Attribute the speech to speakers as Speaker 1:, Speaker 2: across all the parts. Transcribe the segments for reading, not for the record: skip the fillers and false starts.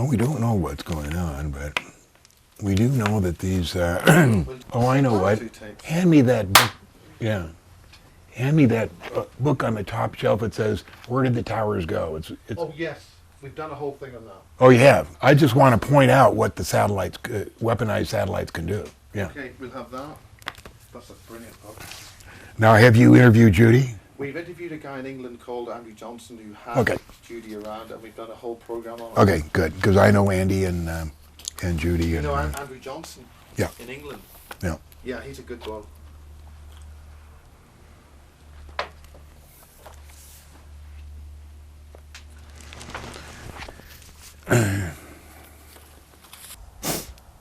Speaker 1: we don't know what's going on, but we do know that these, oh, I know what. Hand me that book, yeah. Hand me that book on the top shelf. It says, "Where did the towers go?" It's.
Speaker 2: Oh, yes. We've done a whole thing on that.
Speaker 1: Oh, you have? I just want to point out what the satellites, weaponized satellites can do. Yeah.
Speaker 2: Okay, we'll have that. That's a brilliant book.
Speaker 1: Now, have you interviewed Judy?
Speaker 2: We've interviewed a guy in England called Andrew Johnson who had Judy around, and we've done a whole program on it.
Speaker 1: Okay, good, because I know Andy and Judy.
Speaker 2: You
Speaker 1: and,
Speaker 2: know Andrew Johnson?
Speaker 1: Yeah.
Speaker 2: In England?
Speaker 1: Yeah.
Speaker 2: Yeah, he's a good bloke.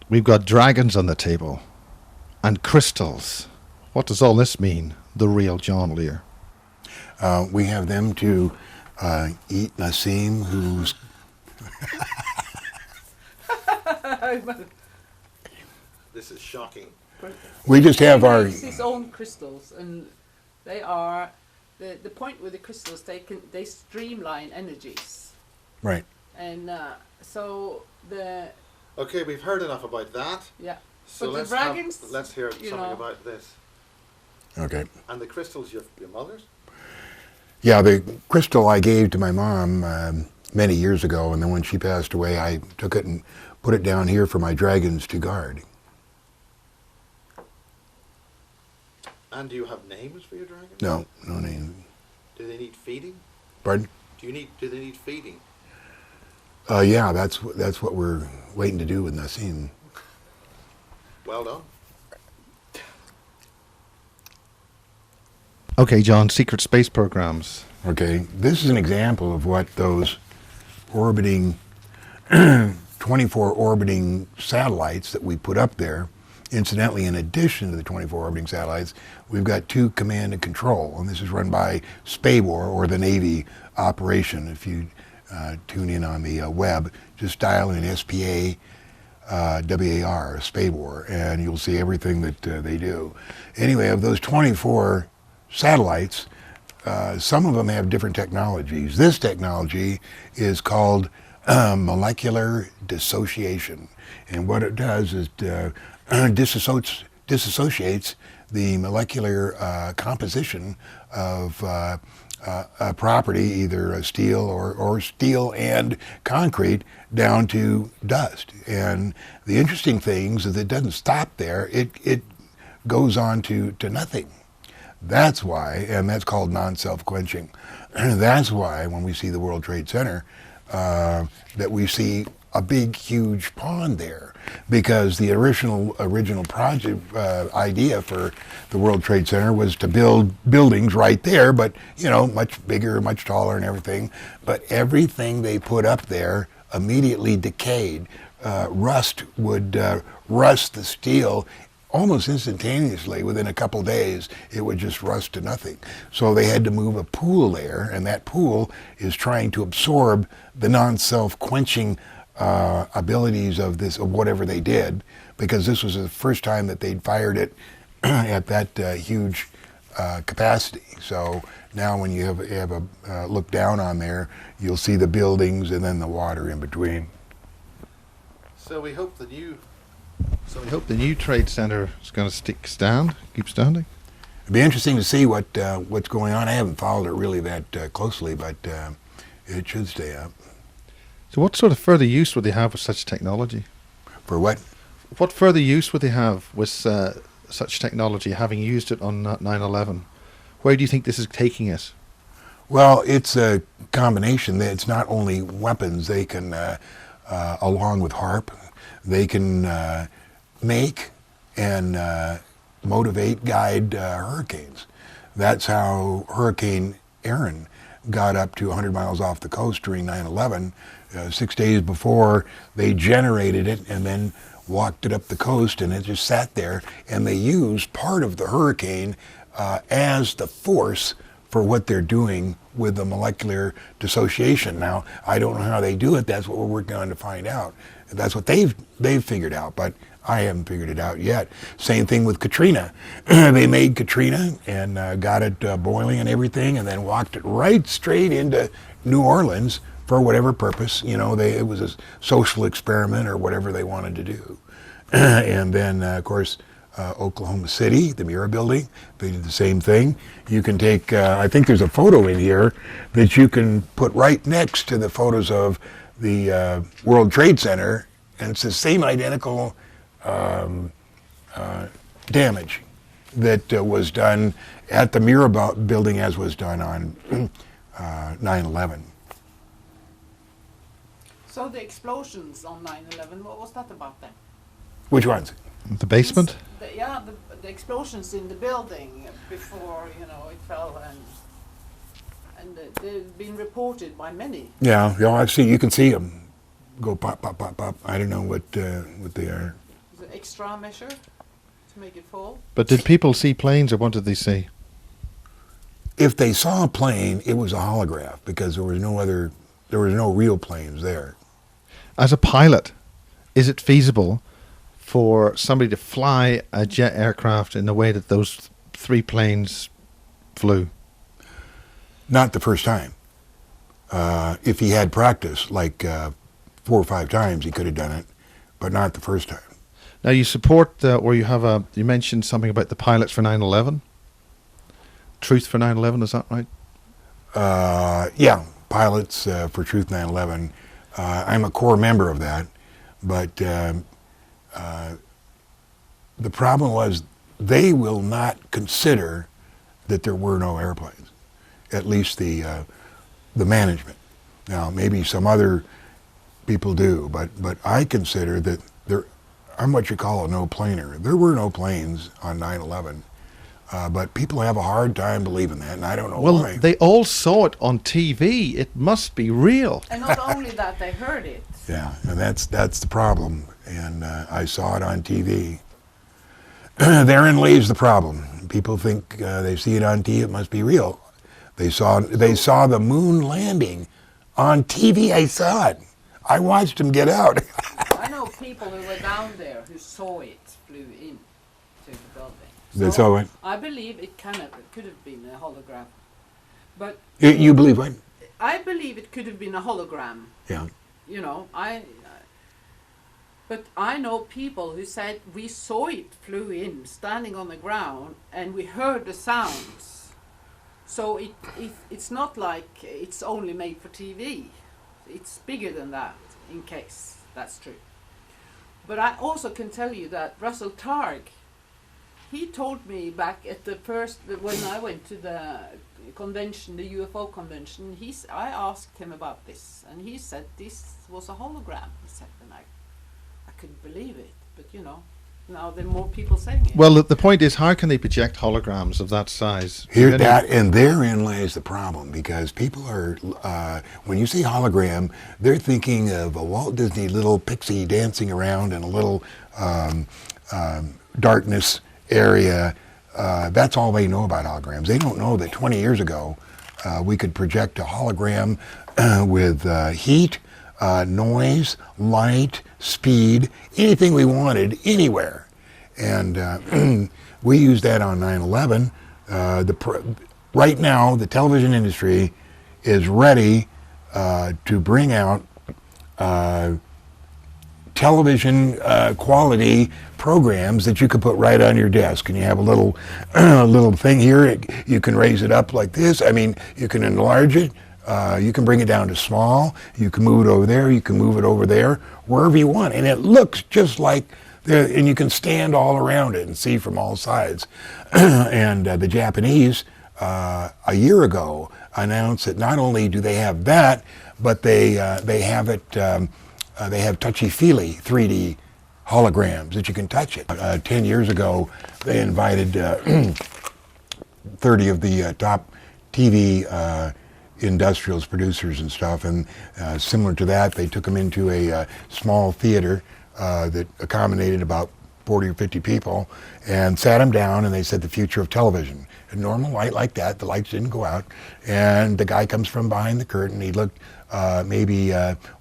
Speaker 2: We've got dragons on the table and crystals. What does all this mean? The real John Lear.
Speaker 1: We have them to eat Nassim, who's...
Speaker 2: This is shocking.
Speaker 1: We just have
Speaker 3: he
Speaker 1: our...
Speaker 3: makes his own crystals, and they are... The point with the crystals, they streamline energies.
Speaker 1: Right.
Speaker 3: And so the...
Speaker 2: Okay, we've heard enough about that.
Speaker 3: Yeah.
Speaker 2: So
Speaker 3: but the dragons,
Speaker 2: let's hear something about this.
Speaker 1: Okay.
Speaker 2: And the crystals, your mother's?
Speaker 1: Yeah, the crystal I gave to my mom many years ago, and then when she passed away, I took it and put it down here for my dragons to guard.
Speaker 2: And do you have names for your dragons?
Speaker 1: No, no name.
Speaker 2: Do they need feeding?
Speaker 1: Pardon?
Speaker 2: Do they need feeding?
Speaker 1: Yeah, that's what we're waiting to do with Nassim.
Speaker 2: Well done. Okay, John, secret space programs.
Speaker 1: Okay, this is an example of what those orbiting, 24 orbiting satellites that we put up there. Incidentally, in addition to the 24 orbiting satellites, we've got 2 command and control, and this is run by SPAWAR, or the Navy operation. If you tune in on the web, just dial in SPAWAR, SPAWAR, and you'll see everything that they do. Anyway, of those 24 satellites, some of them have different technologies. This technology is called molecular dissociation, and what it does is disassociates the molecular composition of a property, either a steel or steel and concrete, down to dust. And the interesting thing is that it doesn't stop there. It goes on to nothing. That's why, and that's called non-self-quenching. That's why when we see the World Trade Center, that we see a big, huge pond there, because the original project idea for the World Trade Center was to build buildings right there, but much bigger, much taller, and everything. But everything they put up there immediately decayed. Rust would rust the steel. Almost instantaneously, within a couple days, it would just rust to nothing. So they had to move a pool there, and that pool is trying to absorb the non-self-quenching abilities of whatever they did, because this was the first time that they'd fired it at that huge capacity. So now when you have a look down on there, you'll see the buildings and then the water in between.
Speaker 2: So we hope the new Trade Center is going to keep standing.
Speaker 1: It'd be interesting to see what's going on. I haven't followed it really that closely, but it should stay up.
Speaker 2: So what sort of further use would they have with such technology?
Speaker 1: For what?
Speaker 2: What further use would they have with such technology, having used it on 9/11? Where do you think this is taking us?
Speaker 1: Well, it's a combination. It's not only weapons. They can, along with HARP, they can make and motivate, guide hurricanes. That's how Hurricane Aaron got up to 100 miles off the coast during 9/11. 6 days before, they generated it and then walked it up the coast, and it just sat there. And they used part of the hurricane as the force for what they're doing with the molecular dissociation. Now, I don't know how they do it. That's what we're working on to find out. That's what they've figured out, but I haven't figured it out yet. Same thing with Katrina. They made Katrina and got it boiling and everything, and then walked it right straight into New Orleans for whatever purpose. It was a social experiment or whatever they wanted to do. And then, of course, Oklahoma City, the Mira building, they did the same thing. You can take, I think there's a photo in here that you can put right next to the photos of the World Trade Center, and it's the same identical damage that was done at the Mira building as was done on 9/11.
Speaker 3: So the explosions on 9/11, what was that about then?
Speaker 1: Which ones?
Speaker 2: The basement?
Speaker 3: The explosions in the building before it fell, and they've been reported by many.
Speaker 1: Yeah, I've seen. You can see them go pop, pop, pop, pop. I don't know what they are.
Speaker 3: The extra measure to make it fall.
Speaker 2: But did people see planes, or what did they see?
Speaker 1: If they saw a plane, it was a holograph because there was no real planes there.
Speaker 2: As a pilot, is it feasible for somebody to fly a jet aircraft in the way that those 3 planes flew?
Speaker 1: Not the first time. If he had practice, like 4 or 5 times, he could have done it, but not the first time.
Speaker 2: Now you support, or you mentioned something about the pilots for 9/11? Truth for 9/11, is that right?
Speaker 1: Yeah, Pilots for Truth 9/11. I'm a core member of that, but the problem was they will not consider that there were no airplanes, at least the management. Now, maybe some other people do, but I consider that I'm what you call a no-planer. There were no planes on 9/11, but people have a hard time believing that, and I don't know why.
Speaker 2: Well, they all saw it on TV. It must be real.
Speaker 3: And not only that, they heard it.
Speaker 1: Yeah, and that's the problem. And I saw it on TV. Therein lays the problem. People think they see it on TV, it must be real. They saw the moon landing on TV. I saw it. I watched them get out.
Speaker 3: I know people who were down there who saw it flew in to the building.
Speaker 1: They saw it.
Speaker 3: I believe it could have been a hologram. But
Speaker 1: You believe what?
Speaker 3: I believe it could have been a hologram.
Speaker 1: Yeah.
Speaker 3: But I know people who said we saw it flew in, standing on the ground, and we heard the sounds. So it's not like it's only made for TV. It's bigger than that, in case that's true. But I also can tell you that Russell Targ, he told me back at when I went to the convention, the UFO convention, I asked him about this, and he said this was a hologram. He said, and I couldn't believe it, but now there are more people saying it.
Speaker 2: Well, the point is, how can they project holograms of that size?
Speaker 1: And therein lies the problem, because people are, when you say hologram, they're thinking of a Walt Disney little pixie dancing around in a little darkness area. That's all they know about holograms. They don't know that 20 years ago we could project a hologram with heat, noise, light, speed, anything we wanted, anywhere. And we used that on 9/11. Right now, the television industry is ready to bring out television quality programs that you could put right on your desk, and you have a little thing here. You can raise it up like this. I mean, you can enlarge it. You can bring it down to small. You can move it over there. You can move it over there, wherever you want, and it looks just like. And you can stand all around it and see from all sides. And the Japanese, a year ago, announced that not only do they have that, but they have it. They have touchy-feely 3D holograms that you can touch it. 10 years ago, they invited 30 of the top TV industrials, producers and stuff, and similar to that, they took them into a small theater that accommodated about 40 or 50 people, and sat them down, and they said the future of television. A normal light like that, the lights didn't go out, and the guy comes from behind the curtain. He looked maybe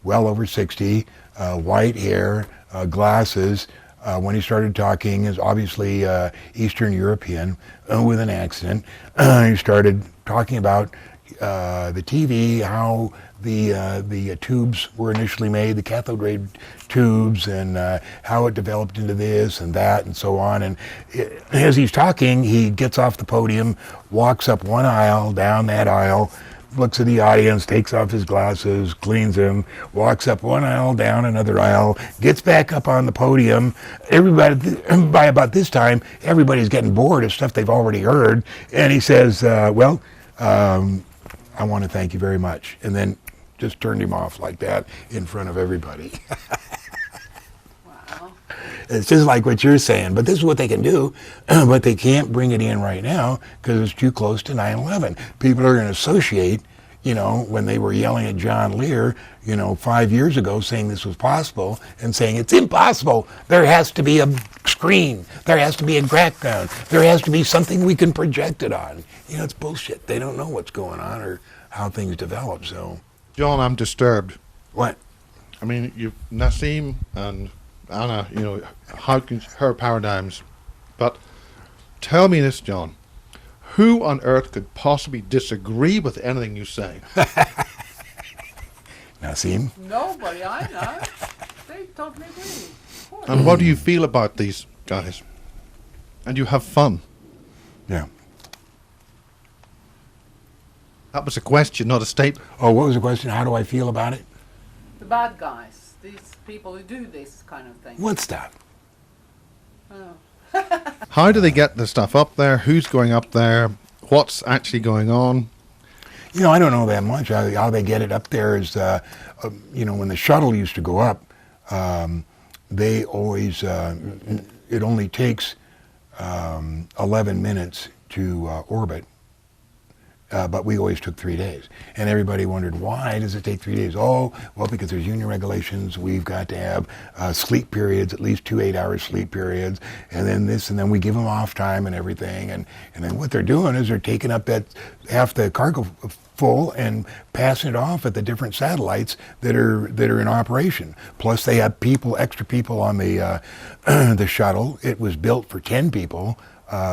Speaker 1: well over 60, white hair, glasses. When he started talking, is obviously Eastern European with an accent. He started talking about the TV, how the tubes were initially made, the cathode ray tubes, and how it developed into this and that and so on. And as he's talking, he gets off the podium, walks up one aisle, down that aisle, looks at the audience, takes off his glasses, cleans them, walks up one aisle, down another aisle, gets back up on the podium. Everybody, by about this time, everybody's getting bored of stuff they've already heard. And he says, I want to thank you very much. And then just turned him off like that in front of everybody.
Speaker 3: Wow.
Speaker 1: It's just like what you're saying, but this is what they can do, but they can't bring it in right now because it's too close to 9/11. People are going to associate, when they were yelling at John Lear, 5 years ago saying this was possible and saying it's impossible. There has to be a screen. There has to be a background. There has to be something we can project it on. It's bullshit. They don't know what's going on or how things develop, so.
Speaker 2: John, I'm disturbed.
Speaker 1: What?
Speaker 2: I mean, Nassim and Anna, how can her paradigms, but tell me this, John. Who on earth could possibly disagree with anything you say?
Speaker 1: Nassim?
Speaker 3: Nobody I know. They totally agree. Of course.
Speaker 2: And what do you feel about these guys? And you have fun.
Speaker 1: Yeah.
Speaker 2: That was a question, not a statement.
Speaker 1: Oh, what was the question? How do I feel about it?
Speaker 3: The bad guys, these people who do this kind of thing.
Speaker 1: What stuff?
Speaker 3: Oh.
Speaker 2: How do they get the stuff up there? Who's going up there? What's actually going on?
Speaker 1: I don't know that much. How they get it up there is, when the shuttle used to go up, they always, it only takes 11 minutes to orbit. But we always took 3 days. And everybody wondered, why does it take 3 days? Oh, well, because there's union regulations. We've got to have sleep periods, at least 2 8-hour sleep periods, and then this, and then we give them off time and everything. And then what they're doing is they're taking up that half the cargo full and passing it off at the different satellites that are in operation. Plus, they have extra people on the the shuttle. It was built for 10 people.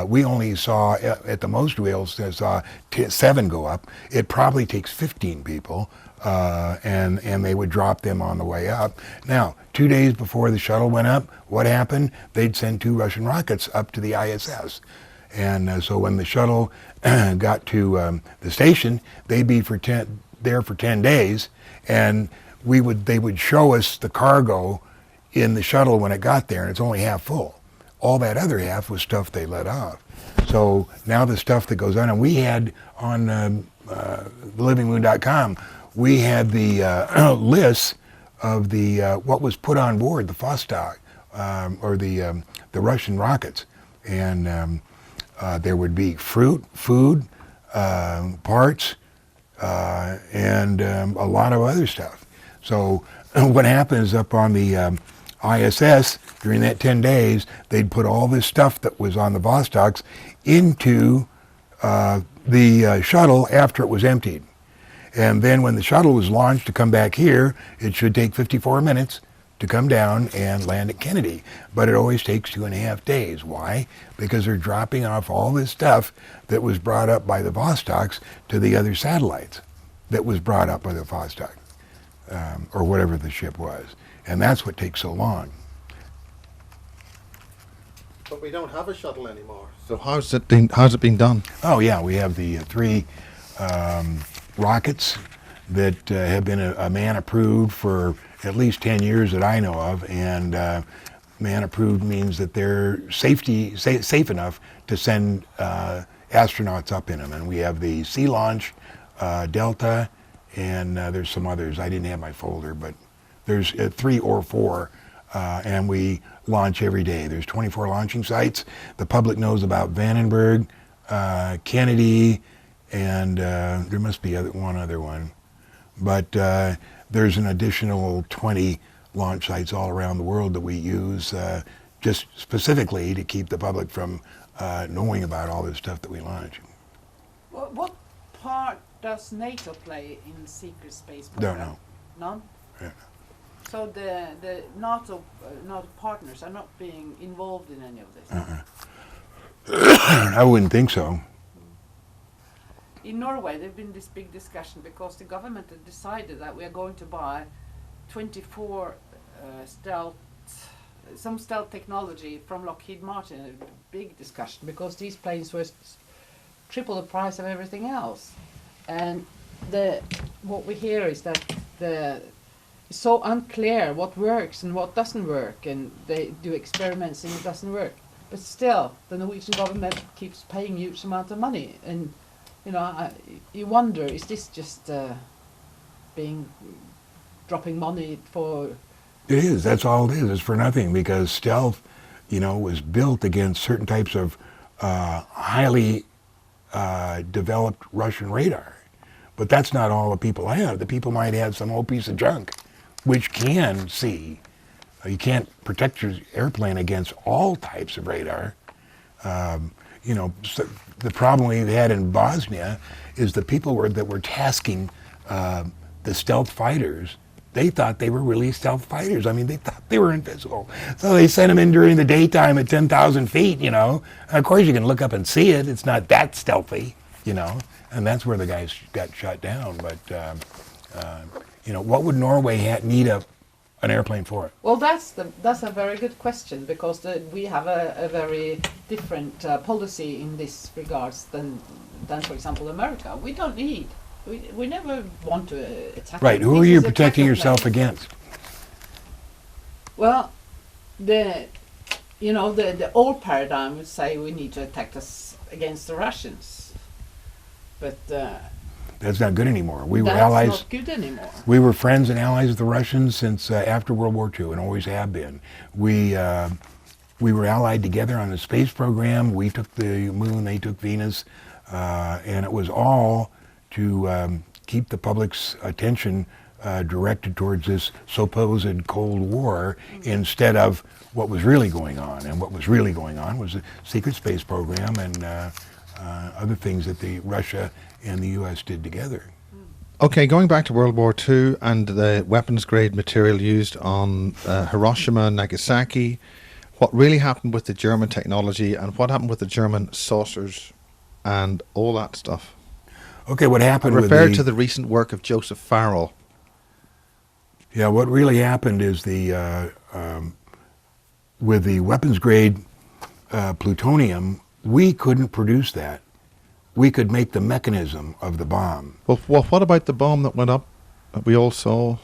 Speaker 1: We only saw, at the most wheels, saw 7 go up. It probably takes 15 people, and they would drop them on the way up. Now, 2 days before the shuttle went up, what happened? They'd send 2 Russian rockets up to the ISS. And so when the shuttle got to the station, they'd be there for 10 days, and they would show us the cargo in the shuttle when it got there, and it's only half full. All that other half was stuff they let off. So now the stuff that goes on, and we had on livingmoon.com, we had the lists of the what was put on board the Vostok, or the Russian rockets, and there would be fruit, food, parts, and a lot of other stuff. So what happens up on the ISS, during that 10 days, they'd put all this stuff that was on the Vostoks into the shuttle after it was emptied. And then when the shuttle was launched to come back here, it should take 54 minutes to come down and land at Kennedy. But it always takes 2.5 days. Why? Because they're dropping off all this stuff that was brought up by the Vostoks to the other satellites that was brought up by the Vostok, or whatever the ship was. And that's what takes so long.
Speaker 2: But we don't have a shuttle anymore. So how's it been done?
Speaker 1: Oh yeah, we have the 3 rockets that have been a man approved for at least 10 years that I know of, and man approved means that they're safe enough to send astronauts up in them. And we have the Sea Launch, Delta, and there's some others. I didn't have my folder, but there's 3 or 4, and we launch every day. There's 24 launching sites. The public knows about Vandenberg, Kennedy, and there must be one other one. But there's an additional 20 launch sites all around the world that we use just specifically to keep the public from knowing about all this stuff that we launch.
Speaker 3: What part does NATO play in secret space
Speaker 1: Don't
Speaker 3: program?
Speaker 1: know.
Speaker 3: None?
Speaker 1: Yeah.
Speaker 3: So the NATO partners are not being involved in any of this?
Speaker 1: I wouldn't think so.
Speaker 3: in Norway, there's been this big discussion because the government had decided that we are going to buy 24 some stealth technology from Lockheed Martin. A big discussion because these planes were triple the price of everything else. And what we hear is that it's so unclear what works and what doesn't work, and they do experiments and it doesn't work. But still, the Norwegian government keeps paying huge amount of money, and you wonder, is this just dropping money for?
Speaker 1: It is. That's all it is. It's for nothing because stealth, was built against certain types of highly developed Russian radar. But that's not all the people have. The people might have some old piece of junk, which can see. You can't protect your airplane against all types of radar. So the problem we had in Bosnia is the people that were tasking the stealth fighters. They thought they were really stealth fighters. I mean, they thought they were invisible. So they sent them in during the daytime at 10,000 feet, And of course, you can look up and see it. It's not that stealthy, And that's where the guys got shot down. But, what would Norway need an airplane for?
Speaker 3: Well, that's a very good question because we have a very different policy in this regards than for example, America. We don't need. We never want to attack.
Speaker 1: Right. Who are you protecting yourself against?
Speaker 3: Well, the old paradigm would say we need to attack us against the Russians, but
Speaker 1: that's not good anymore. We were
Speaker 3: that's
Speaker 1: allies.
Speaker 3: Not good anymore.
Speaker 1: We were friends and allies of the Russians since after World War II, and always have been. We were allied together on the space program. We took the moon, they took Venus, and it was all to keep the public's attention directed towards this supposed Cold War instead of what was really going on. And what was really going on was the secret space program and other things that Russia and the U.S. did together.
Speaker 2: Okay, going back to World War II and the weapons-grade material used on Hiroshima and Nagasaki, what really happened with the German technology and what happened with the German saucers and all that stuff?
Speaker 1: Okay, what happened
Speaker 2: referred to the recent work of Joseph Farrell.
Speaker 1: Yeah, what really happened is with the weapons-grade plutonium, we couldn't produce that. We could make the mechanism of the bomb.
Speaker 2: Well, what about the bomb that went up that we all saw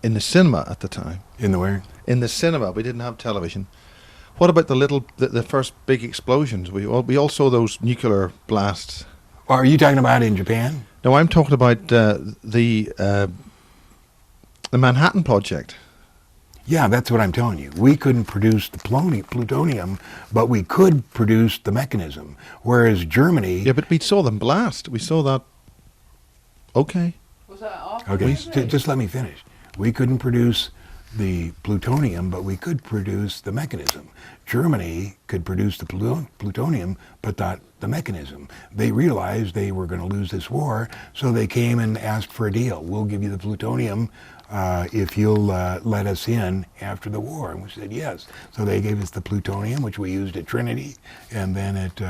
Speaker 2: in the cinema at the time?
Speaker 1: In the where?
Speaker 2: In the cinema. We didn't have television. What about the first big explosions? We all saw those nuclear blasts.
Speaker 1: Are you talking about in Japan?
Speaker 2: No, I'm talking about the Manhattan Project.
Speaker 1: Yeah, that's what I'm telling you. We couldn't produce the plutonium, but we could produce the mechanism. Whereas Germany...
Speaker 2: Yeah, but we saw them blast. We saw that... Okay.
Speaker 3: Was that after?
Speaker 1: Okay, just let me finish. We couldn't produce the plutonium, but we could produce the mechanism. Germany could produce the plutonium, but not the mechanism. They realized they were going to lose this war, so they came and asked for a deal. We'll give you the plutonium if you'll let us in after the war. And we said yes. So they gave us the plutonium, which we used at Trinity, and then at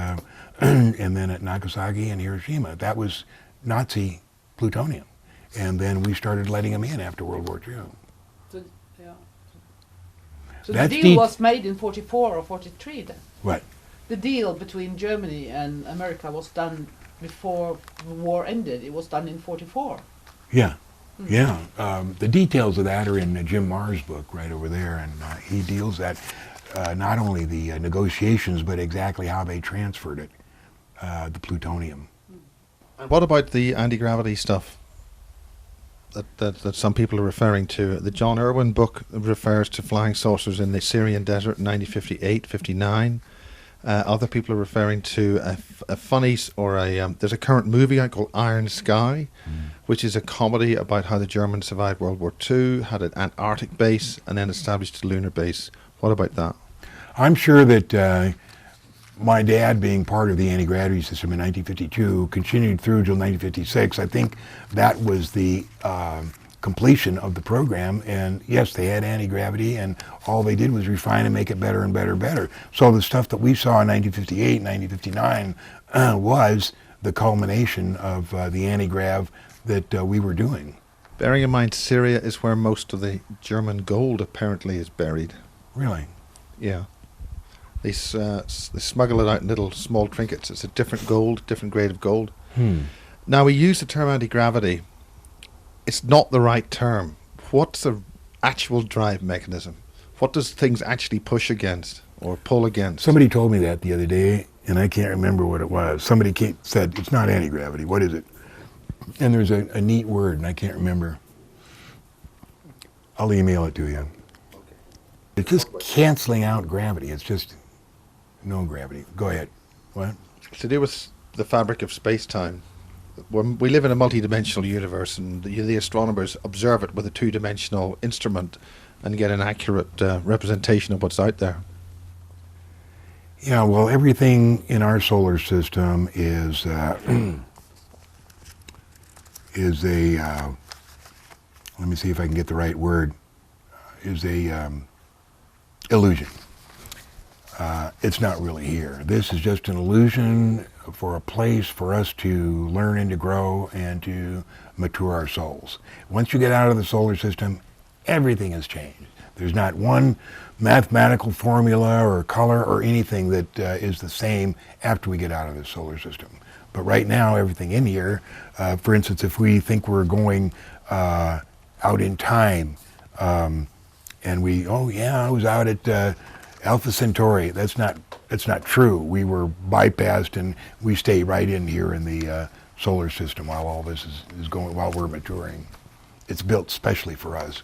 Speaker 1: Nagasaki and Hiroshima. That was Nazi plutonium. And then we started letting them in after World War II.
Speaker 3: So the deal was made in 44 or 43 then?
Speaker 1: What?
Speaker 3: The deal between Germany and America was done before the war ended. It was done in 44.
Speaker 1: Yeah. Yeah. The details of that are in Jim Marr's book right over there, and he deals that not only the negotiations, but exactly how they transferred it, the plutonium.
Speaker 2: And what about the anti-gravity stuff that some people are referring to? The John Irwin book refers to flying saucers in the Syrian desert in 1958, 59. Other people are referring to a funny, there's a current movie out called Iron Sky, which is a comedy about how the Germans survived World War II, had an Antarctic base, and then established a lunar base. What about that?
Speaker 1: I'm sure that my dad, being part of the anti-gravity system in 1952, continued through until 1956. I think that was the completion of the program, and yes, they had anti-gravity, and all they did was refine and make it better and better and better. So the stuff that we saw in 1958, 1959 was the culmination of the anti-grav that we were doing.
Speaker 2: Bearing in mind, Syria is where most of the German gold apparently is buried.
Speaker 1: Really?
Speaker 2: Yeah. They smuggle it out in little small trinkets. It's a different gold, different grade of gold. Now, we use the term anti-gravity. It's not the right term. What's the actual drive mechanism? What does things actually push against or pull against?
Speaker 1: Somebody told me that the other day, and I can't remember what it was. Somebody said, it's not anti-gravity. What is it? And there's a neat word, and I can't remember. I'll email it to you.
Speaker 2: Okay.
Speaker 1: It's just canceling out gravity. It's just no gravity. Go ahead. What?
Speaker 2: To do with the fabric of space-time. We live in a multi-dimensional universe, and the astronomers observe it with a two-dimensional instrument and get an accurate representation of what's out there.
Speaker 1: Yeah, well, everything in our solar system is is a, let me see if I can get the right word, is a illusion. It's not really here. This is just an illusion for a place for us to learn and to grow and to mature our souls. Once you get out of the solar system, everything has changed. There's not one mathematical formula or color or anything that is the same after we get out of the solar system. But right now, everything in here, for instance, if we think we're going out in time, and we, oh yeah, I was out at Alpha Centauri. That's not true. We were bypassed, and we stay right in here in the solar system while all this is going, while we're maturing. It's built specially for us.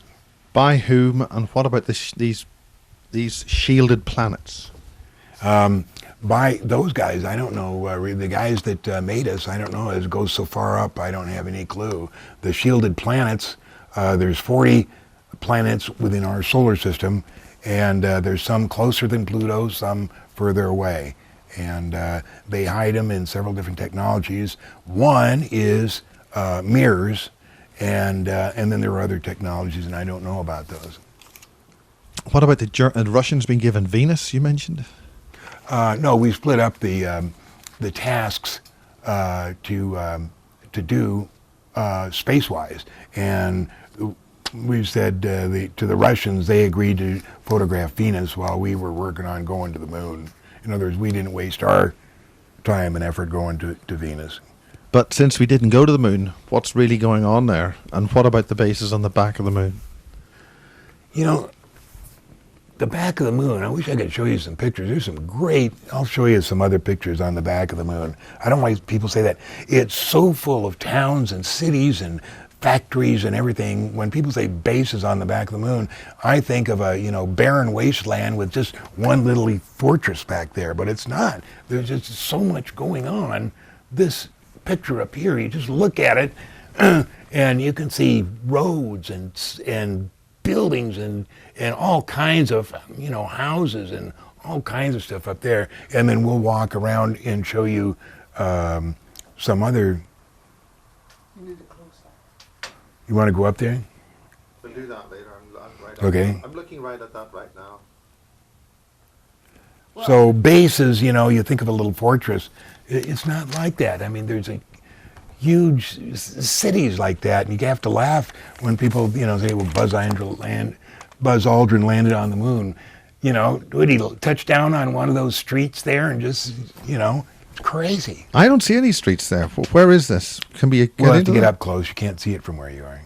Speaker 2: By whom, and what about these shielded planets?
Speaker 1: By those guys, I don't know. The guys that made us, I don't know. It goes so far up, I don't have any clue. The shielded planets, there's 40 planets within our solar system, and there's some closer than Pluto, some further away. And they hide them in several different technologies. One is mirrors, and then there are other technologies, and I don't know about those.
Speaker 2: What about the Russians being given Venus, you mentioned?
Speaker 1: No, we split up the tasks to do space-wise, and we said to the Russians they agreed to photograph Venus while we were working on going to the moon. In other words, we didn't waste our time and effort going to Venus.
Speaker 2: But since we didn't go to the moon, what's really going on there? And what about the bases on the back of the moon?
Speaker 1: You know, the back of the moon, I wish I could show you some pictures. There's some great, I'll show you some other pictures on the back of the moon. I don't know why people say that. It's so full of towns and cities and factories and everything. When people say bases on the back of the moon, I think of a, barren wasteland with just one little fortress back there, but it's not. There's just so much going on. This picture up here, you just look at it and you can see roads and buildings and all kinds of houses and all kinds of stuff up there, and then we'll walk around and show you some other.
Speaker 3: You need a close-up.
Speaker 1: You want to go up there?
Speaker 2: We'll do that later.
Speaker 1: Okay.
Speaker 2: I'm looking right at that right now.
Speaker 1: So bases, you think of a little fortress. It's not like that. I mean, there's a huge cities like that, and you have to laugh when people, say, well, Buzz Aldrin landed on the moon. Would he touch down on one of those streets there and just, it's crazy.
Speaker 2: I don't see any streets there. Where is this?
Speaker 1: We'll have to get up close. You can't see it from where you are.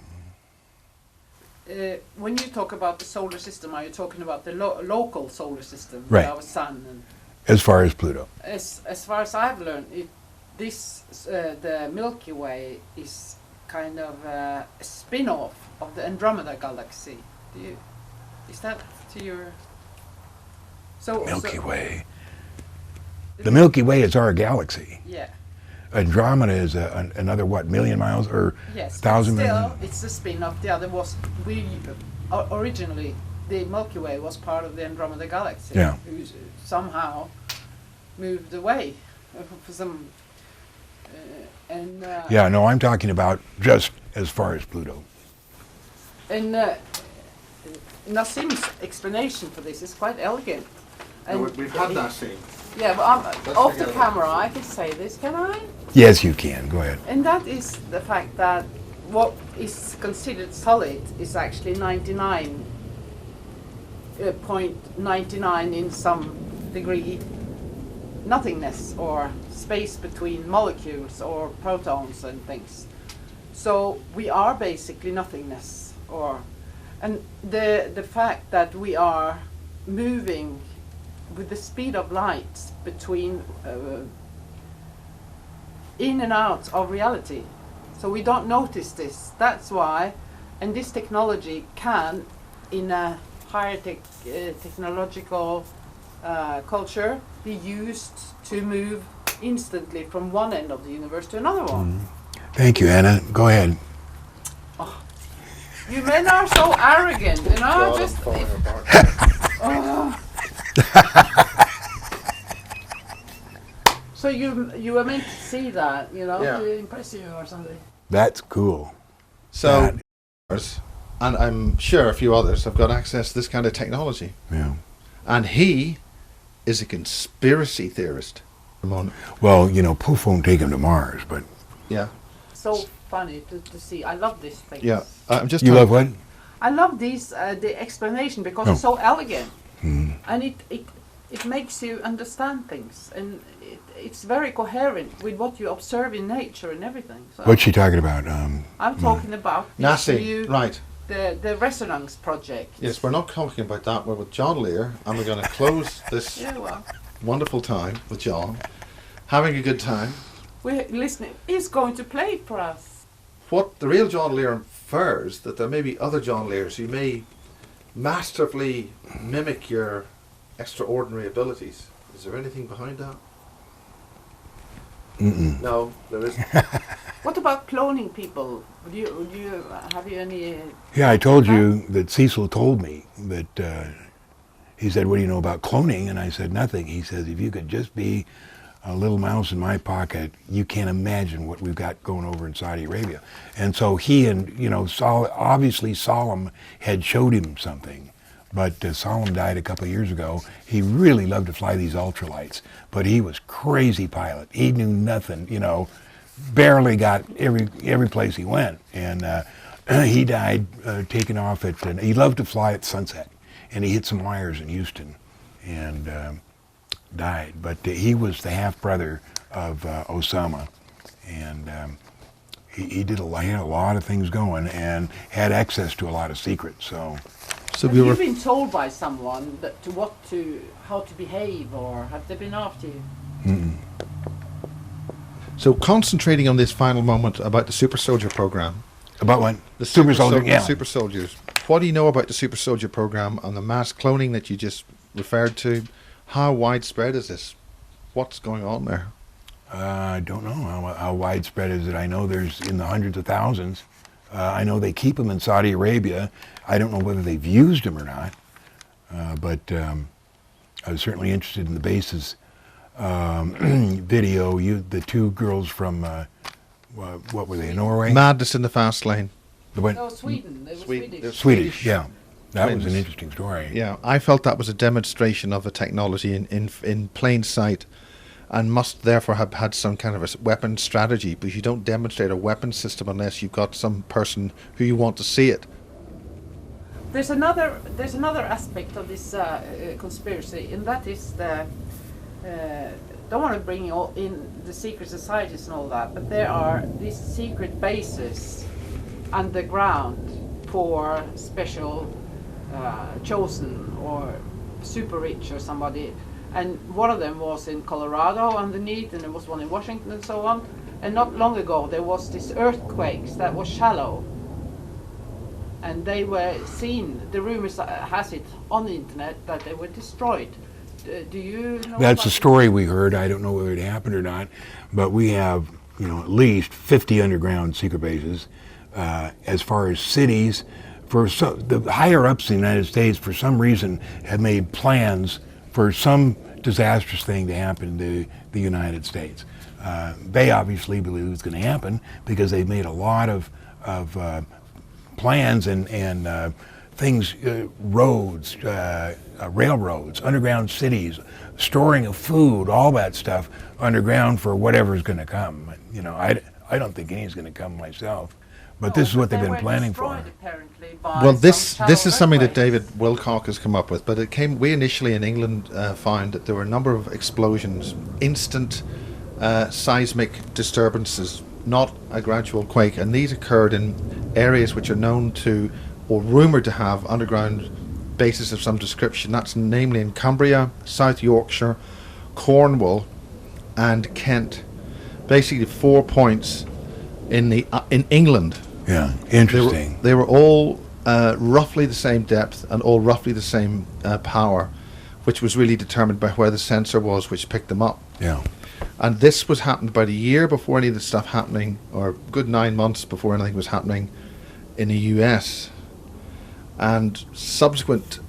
Speaker 3: When you talk about the solar system, are you talking about the local solar system,
Speaker 1: right,
Speaker 3: our sun? And
Speaker 1: as far as Pluto.
Speaker 3: As far as I've learned, the Milky Way is kind of a spin-off of the Andromeda galaxy. Is that to your?
Speaker 1: Milky Way. The Milky Way is our galaxy.
Speaker 3: Yeah.
Speaker 1: Andromeda is another, million miles or
Speaker 3: yes,
Speaker 1: 1,000
Speaker 3: still,
Speaker 1: million?
Speaker 3: it's a spin-off. The other was, originally, the Milky Way was part of the Andromeda galaxy.
Speaker 1: Yeah.
Speaker 3: Who somehow moved away for some...
Speaker 1: yeah, no, I'm talking about just as far as Pluto.
Speaker 3: And Nassim's explanation for this is quite elegant. And
Speaker 2: we've had that scene.
Speaker 3: Yeah, but off the camera, I can say this, can I?
Speaker 1: Yes, you can. Go ahead.
Speaker 3: And that is the fact that what is considered solid is actually 99.99 in some degree nothingness, or space between molecules or protons and things. So we are basically nothingness, and the fact that we are moving with the speed of light between in and out of reality. So we don't notice this. That's why, and this technology can, in a higher technological culture, be used to move instantly from one end of the universe to another one.
Speaker 1: Thank you, Anna. Go ahead.
Speaker 3: You men are so arrogant, you know.
Speaker 2: God,
Speaker 3: Just
Speaker 2: I'm falling apart.
Speaker 3: so you were meant to see that, you know,
Speaker 2: Yeah.
Speaker 3: to impress you or something.
Speaker 1: That's cool.
Speaker 2: So, and I'm sure a few others have got access to this kind of technology.
Speaker 1: Yeah.
Speaker 2: And he is a conspiracy theorist. Ramon.
Speaker 1: Well, you know, Poof won't take him to Mars, but
Speaker 2: Yeah.
Speaker 3: So funny to see. I love these things.
Speaker 2: Yeah. I'm just
Speaker 1: you
Speaker 2: trying-
Speaker 1: love what?
Speaker 3: I love these the explanation because
Speaker 1: Oh.
Speaker 3: it's so elegant,
Speaker 1: Mm.
Speaker 3: and it makes you understand things, and it's very coherent with what you observe in nature and everything. So
Speaker 1: What's she talking about?
Speaker 3: I'm talking about this
Speaker 2: Nasi,
Speaker 3: new-
Speaker 2: right.
Speaker 3: the resonance project.
Speaker 2: Yes, we're not talking about that. We're with John Lear, and we're going to close this
Speaker 3: Yeah, well,
Speaker 2: wonderful time with John, having a good time.
Speaker 3: we're listening. He's going to play it for us.
Speaker 2: What the real John Lear infers that there may be other John Lears who may masterfully mimic your extraordinary abilities. Is there anything behind that?
Speaker 1: Mm-mm.
Speaker 2: No, there isn't.
Speaker 3: What about cloning people? Have you any?
Speaker 1: Yeah, I told you that Cecil told me that he said, "What do you know about cloning?" And I said, "Nothing." He says, "If you could just be a little mouse in my pocket, you can't imagine what we've got going over in Saudi Arabia." And so he and, you know, obviously Solemn had showed him something. But Solemn died a couple of years ago. He really loved to fly these ultralights, but he was crazy pilot. He knew nothing, you know, barely got every place he went. And he died taking off at, he loved to fly at sunset. And he hit some wires in Houston and died. But he was the half-brother of Osama. And he did he had a lot of things going and had access to a lot of secrets. So
Speaker 3: Have you been told by someone that how to behave, or have they been after you?
Speaker 1: mm-mm.
Speaker 2: So concentrating on this final moment about the Super Soldier program.
Speaker 1: About what?
Speaker 2: The
Speaker 1: Super Soldier, yeah.
Speaker 2: Super Soldiers. What do you know about the Super Soldier program and the mass cloning that you just referred to? How widespread is this? What's going on there?
Speaker 1: I don't know how widespread is it. I know there's in the hundreds of thousands. I know they keep them in Saudi Arabia. I don't know whether they've used them or not, but I was certainly interested in the bases video. The two girls from, what were they, Norway?
Speaker 2: Madness in the Fast Lane.
Speaker 3: No, Sweden. They were
Speaker 2: Sweden.
Speaker 3: Swedish.
Speaker 1: Swedish, yeah. That was an
Speaker 2: Twins.
Speaker 1: interesting story.
Speaker 2: Yeah, I felt that was a demonstration of a technology in plain sight, and must therefore have had some kind of a weapon strategy, because you don't demonstrate a weapon system unless you've got some person who you want to see it.
Speaker 3: There's another aspect of this conspiracy, and that is the. Don't want to bring in the secret societies and all that, but there are these secret bases underground for special chosen or super rich or somebody. And one of them was in Colorado underneath, and there was one in Washington and so on. And not long ago there was this earthquakes that was shallow. And they were seen, the rumors has it on the internet, that they were destroyed. Do you know
Speaker 1: That's
Speaker 3: about
Speaker 1: a story we heard. I don't know whether it happened or not, but we have, you know, at least 50 underground secret bases. As far as cities, the higher ups in the United States, for some reason, have made plans for some disastrous thing to happen to the United States. They obviously believe it's going to happen because they've made a lot of plans and things, roads, railroads, underground cities, storing of food, all that stuff underground for whatever's going to come. You know, I don't think anything's going to come myself, but this is what they've been planning for.
Speaker 2: Well, this is something that David Wilcock has come up with, but we initially in England found that there were a number of explosions, instant seismic disturbances, not a gradual quake, and these occurred in areas which are known to, or rumoured to have, underground bases of some description. That's namely in Cumbria, South Yorkshire, Cornwall, and Kent. Basically 4 points in England.
Speaker 1: Yeah, interesting.
Speaker 2: They were all roughly the same depth and all roughly the same power, which was really determined by where the sensor was which picked them up.
Speaker 1: Yeah.
Speaker 2: And this was happened about a year before any of this stuff happening, or a good 9 months before anything was happening in the US. And subsequent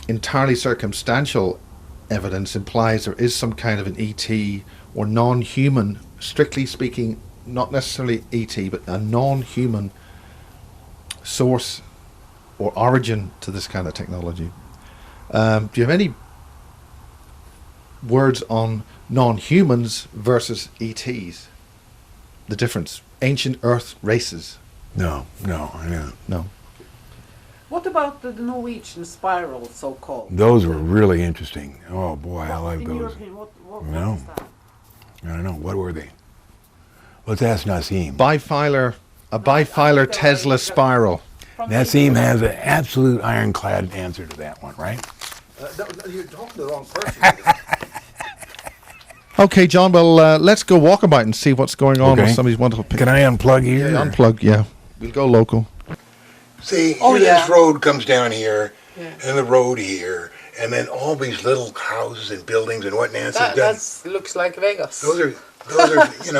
Speaker 2: entirely circumstantial evidence implies there is some kind of an ET or non-human, strictly speaking, not necessarily ET, but a non-human source or origin to this kind of technology. Do you have any words on non-humans versus ETs? The difference. Ancient Earth races.
Speaker 1: No.
Speaker 3: What about the Norwegian spiral, so-called?
Speaker 1: Those were really interesting. Oh boy, I like
Speaker 3: In
Speaker 1: those.
Speaker 3: your opinion, what
Speaker 1: No.
Speaker 3: is that?
Speaker 1: I don't know. What were they? Let's ask Nassim.
Speaker 2: A bifilar Tesla spiral.
Speaker 3: From
Speaker 1: Nassim has an absolute ironclad answer to that one, right?
Speaker 4: You're talking to the wrong person.
Speaker 2: Okay, John, well, let's go walkabout and see what's going on with
Speaker 1: Okay.
Speaker 2: some of these wonderful
Speaker 1: Can
Speaker 2: pictures.
Speaker 1: I unplug here?
Speaker 2: Unplug, yeah. We'll go local.
Speaker 1: See,
Speaker 3: Oh,
Speaker 1: here
Speaker 3: yeah.
Speaker 1: this road comes down here,
Speaker 3: Yeah.
Speaker 1: and the road here, and then all these little houses and buildings and what Nancy's done.
Speaker 5: Looks like Vegas.
Speaker 1: Those are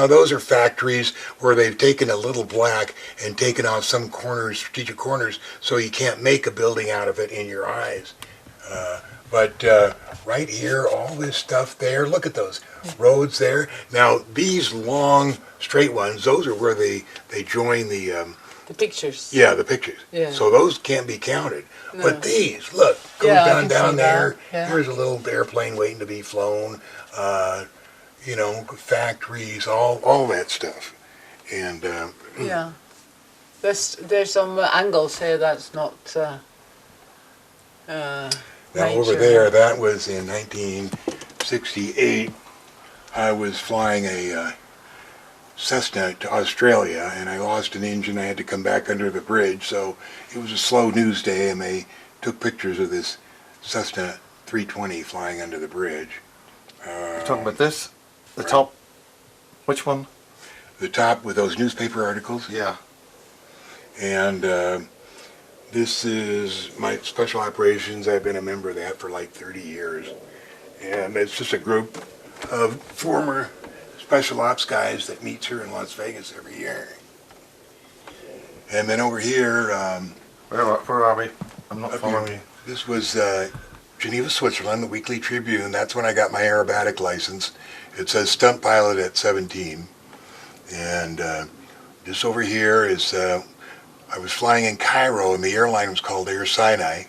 Speaker 1: those are factories where they've taken a little black and taken off some corners, strategic corners, so you can't make a building out of it in your eyes. But right here, all this stuff there, look at those roads there. Now, these long, straight ones, those are where they join the
Speaker 5: pictures.
Speaker 1: the pictures.
Speaker 5: Yeah.
Speaker 1: So those can't be counted.
Speaker 5: No.
Speaker 1: But these, look, goes
Speaker 5: Yeah, I
Speaker 1: down
Speaker 5: can
Speaker 1: down
Speaker 5: see
Speaker 1: there.
Speaker 5: that, yeah.
Speaker 1: Here's a little airplane waiting to be flown. Factories, all that stuff. And
Speaker 5: Yeah. There's some angles here that's not.
Speaker 1: now over
Speaker 5: nature.
Speaker 1: there, that was in 1968. I was flying a Cessna to Australia, and I lost an engine. I had to come back under the bridge, so it was a slow news day, and they took pictures of this Cessna 320 flying under the bridge.
Speaker 4: You're talking about this? The top? Which one?
Speaker 1: The top with those newspaper articles.
Speaker 4: Yeah.
Speaker 1: And this is my special operations. I've been a member of that for like 30 years. And it's just a group of former special ops guys that meets here in Las Vegas every year. And then over here,
Speaker 4: Where are we? I'm not
Speaker 1: up
Speaker 4: following
Speaker 1: here,
Speaker 4: you.
Speaker 1: this was Geneva, Switzerland, the Weekly Tribune. That's when I got my aerobatic license. It says stunt pilot at 17. And this over here is, I was flying in Cairo, and the airline was called Air Sinai.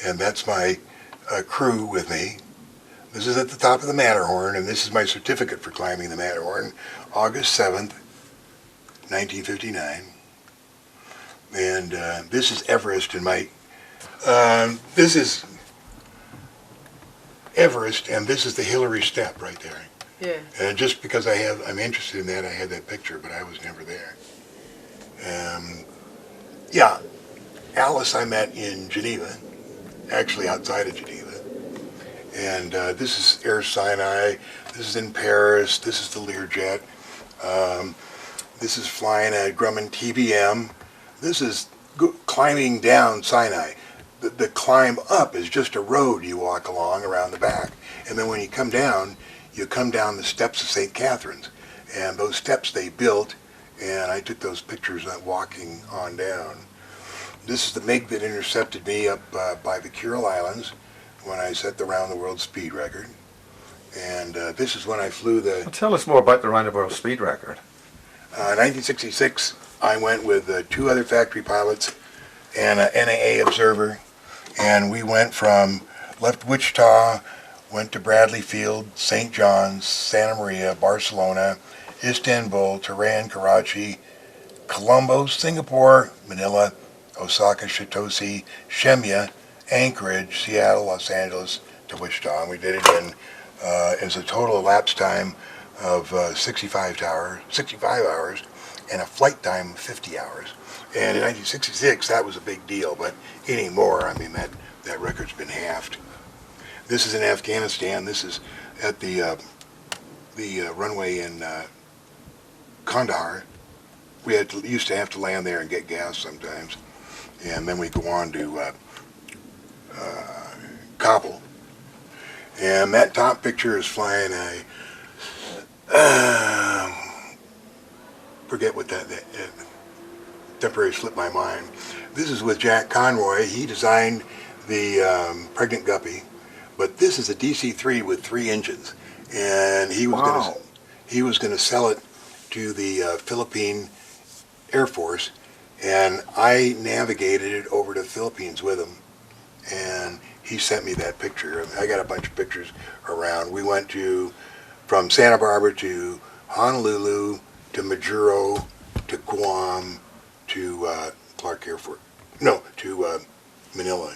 Speaker 1: And that's my crew with me. This is at the top of the Matterhorn, and this is my certificate for climbing the Matterhorn, August 7th, 1959. And this is Everest, and this is Everest, and this is the Hillary Step right there.
Speaker 5: Yeah.
Speaker 1: And just because I'm interested in that, I had that picture, but I was never there. Alice I met in Geneva, actually outside of Geneva. And this is Air Sinai, this is in Paris, this is the Learjet. This is flying a Grumman TBM. This is climbing down Sinai. The climb up is just a road you walk along around the back. And then when you come down the steps of St. Catherine's. And those steps they built, and I took those pictures walking on down. This is the MiG that intercepted me up by the Kuril Islands when I set the round-the-world speed record. And this is when I flew the...
Speaker 4: Well, tell us more about the round-the-world speed record.
Speaker 1: 1966, I went with 2 other factory pilots and an NAA observer. And we left Wichita, went to Bradley Field, St. John's, Santa Maria, Barcelona, Istanbul, Tehran, Karachi, Colombo, Singapore, Manila, Osaka, Shitosi, Shemya, Anchorage, Seattle, Los Angeles, to Wichita. And we did it in as a total elapsed time of 65 hours and a flight time of 50 hours. And in 1966, that was a big deal, but anymore, I mean, that record's been halved. This is in Afghanistan. This is at the runway in Kandahar. We used to have to land there and get gas sometimes, and then we go on to Kabul. And that top picture is flying forget what that temporarily slipped my mind. This is with Jack Conroy. He designed the Pregnant Guppy, but this is a DC-3 with 3 engines, and he was going to sell it to the Philippine Air Force, and I navigated it over to the Philippines with him, and he sent me that picture. I got a bunch of pictures around. We went from Santa Barbara to Honolulu to Majuro to Guam to Clark Air Force. No, to Manila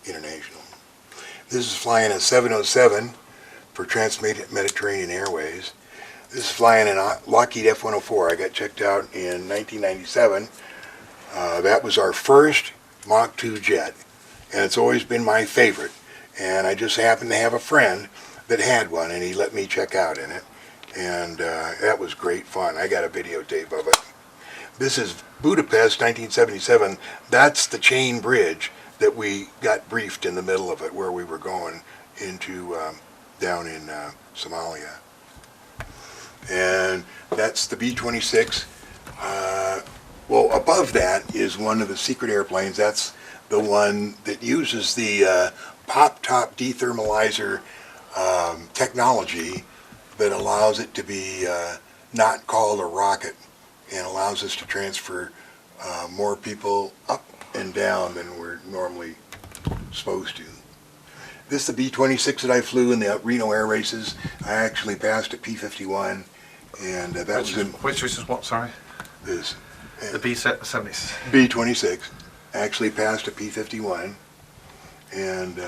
Speaker 1: International. This is flying a 707 for Trans-Mediterranean Airways. This is flying in Lockheed F-104. I got checked out in 1997. That was our first Mach 2 jet, and it's always been my favorite. And I just happened to have a friend that had one, and he let me check out in it. And that was great fun. I got a videotape of it. This is Budapest, 1977. That's the chain bridge that we got briefed in the middle of it, where we were going into down in Somalia. And that's the B-26. Well, above that is one of the secret airplanes. That's the one that uses the pop-top dethermalizer technology that allows it to be not called a rocket and allows us to transfer more people up and down than we're normally supposed to. This is the B-26 that I flew in the Reno air races. I actually passed a P-51, and that was in...
Speaker 4: Which is what, sorry?
Speaker 1: This.
Speaker 4: The B-70s.
Speaker 1: B-26. Actually passed a P-51. And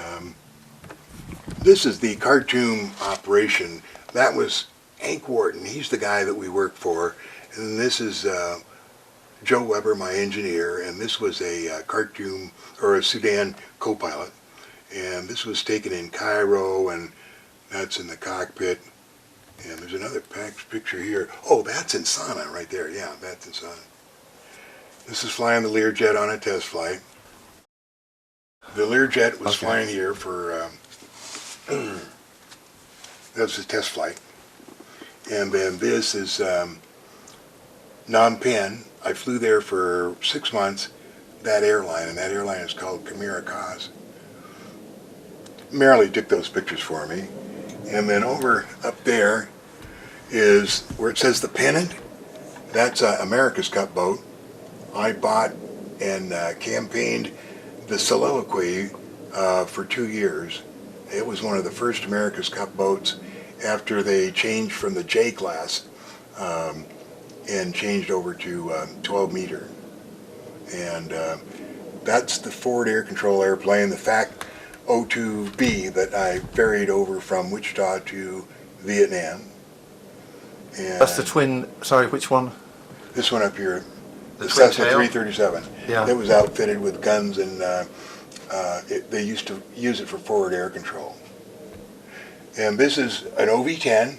Speaker 1: this is the Khartoum operation. That was Hank Wharton. He's the guy that we worked for. And this is Joe Weber, my engineer. And this was a Khartoum, or a Sudan co-pilot. And this was taken in Cairo, and that's in the cockpit. And there's another picture here. Oh, that's in Sana right there. Yeah, that's in Sana. This is flying the Lear jet on a test flight. The Lear jet was flying here for, that was a test flight. And then this is Phnom Penh. I flew there for 6 months, that airline, and that airline is called Khmer Kaz. Marilee took those pictures for me. And then over up there is where it says the Pennant. That's America's Cup boat. I bought and campaigned the Soliloquy for 2 years. It was one of the first America's Cup boats after they changed from the J class and changed over to 12 meter. And that's the forward air control airplane, the FAC 02B that I ferried over from Wichita to Vietnam. And
Speaker 4: That's the twin, sorry, which one?
Speaker 1: this one up here, the
Speaker 4: twin
Speaker 1: Cessna
Speaker 4: tail?
Speaker 1: 337.
Speaker 4: Yeah.
Speaker 1: It was outfitted with guns, and they used to use it for forward air control. And this is an OV-10,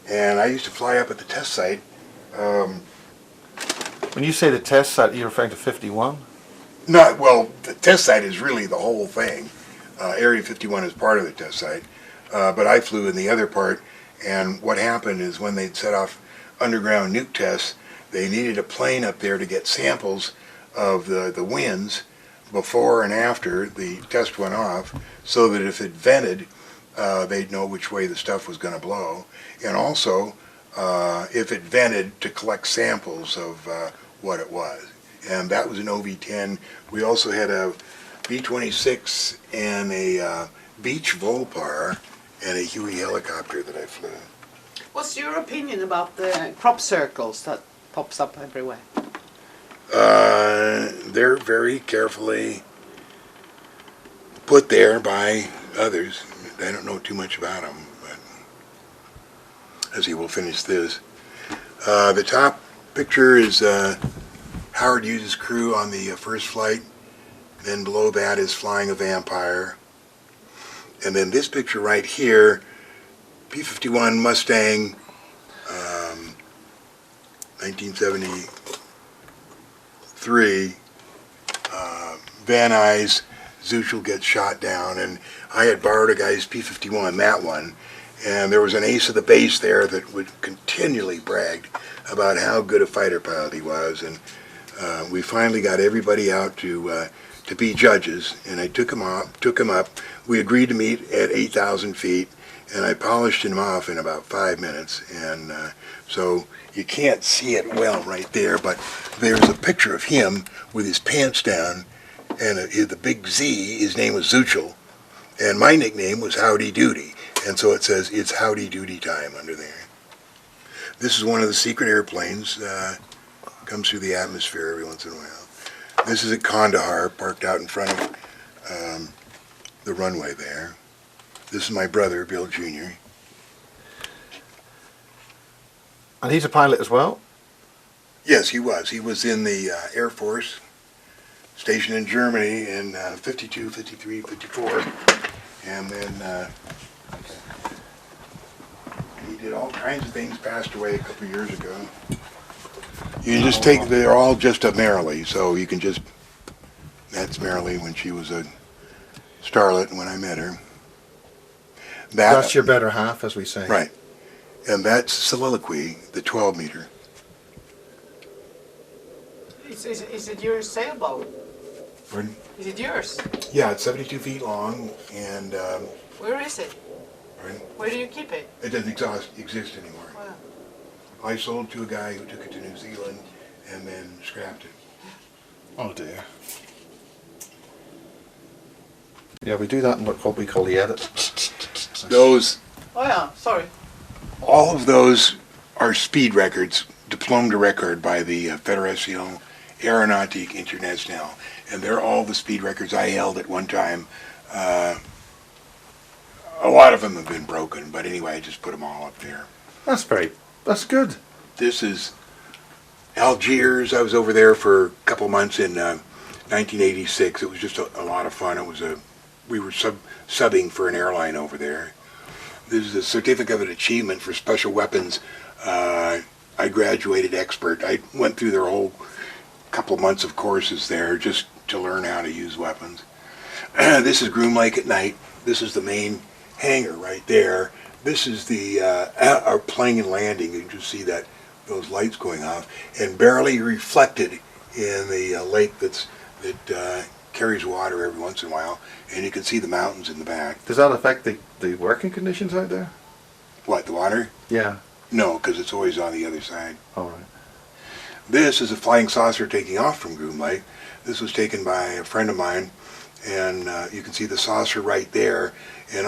Speaker 1: and I used to fly up at the test site.
Speaker 4: When you say the test site, you're referring to 51?
Speaker 1: Well, the test site is really the whole thing. Area 51 is part of the test site, but I flew in the other part, and what happened is when they'd set off underground nuke tests, they needed a plane up there to get samples of the winds before and after the test went off, so that if it vented, they'd know which way the stuff was going to blow, and also if it vented, to collect samples of what it was. and that was an OV-10. We also had a B-26 and a Beach Volpar and a Huey helicopter that I flew.
Speaker 3: What's your opinion about the crop circles that pops up everywhere?
Speaker 1: They're very carefully put there by others. I don't know too much about them, but as you will finish this. The top picture is Howard Hughes' crew on the first flight. Then below that is flying a Vampire. And then this picture right here, P-51 Mustang, 1973, Van Nuys, Zuchel gets shot down, and I had borrowed a guy's P-51, that one, and there was an ace of the base there that would continually brag about how good a fighter pilot he was, and we finally got everybody out to be judges, and I took him up. We agreed to meet at 8,000 feet, and I polished him off in about 5 minutes, and so you can't see it well right there, but there's a picture of him with his pants down, and the big Z, his name was Zuchel, and my nickname was Howdy Doody, and so it says, it's Howdy Doody time under there. This is one of the secret airplanes, comes through the atmosphere every once in a while. This is at Kandahar, parked out in front of the runway there. This is my brother, Bill Jr.
Speaker 4: And he's a pilot as well?
Speaker 1: Yes, he was. He was in the Air Force, stationed in Germany in 52, 53, 54. And then he did all kinds of things, passed away a couple of years ago. You can just take, they're all just a Marilee, so you can just, that's Marilee when she was a starlet when I met her.
Speaker 4: That's your better half, as we say.
Speaker 1: Right. And that's Soliloquy, the 12 meter.
Speaker 3: Is it your sailboat?
Speaker 1: Pardon?
Speaker 3: Is it yours?
Speaker 1: Yeah, it's 72 feet long, and
Speaker 3: Where is it?
Speaker 1: pardon?
Speaker 3: Where do you keep it?
Speaker 1: It doesn't exist anymore.
Speaker 3: Wow.
Speaker 1: I sold to a guy who took it to New Zealand and then scrapped it.
Speaker 4: Oh dear. Yeah, we do that in what we call the edit.
Speaker 1: Those,
Speaker 3: Oh yeah, sorry.
Speaker 1: all of those are speed records, diplôme de record by the Fédération Aéronautique Internationale, and they're all the speed records I held at one time. A lot of them have been broken, but anyway, I just put them all up there.
Speaker 4: That's good.
Speaker 1: This is Algiers. I was over there for a couple months in 1986. It was just a lot of fun. We were subbing for an airline over there. This is a certificate of achievement for special weapons. I graduated expert. I went through their whole couple of months of courses there just to learn how to use weapons. This is Groom Lake at night. This is the main hangar right there. This is our plane and landing. You can just see those lights going off, and barely reflected in the lake that carries water every once in a while, and you can see the mountains in the back.
Speaker 4: Does that affect the working conditions out there?
Speaker 1: What, the water?
Speaker 4: Yeah.
Speaker 1: No, because it's always on the other side.
Speaker 4: All right.
Speaker 1: This is a flying saucer taking off from Groom Lake. This was taken by a friend of mine, and you can see the saucer right there, and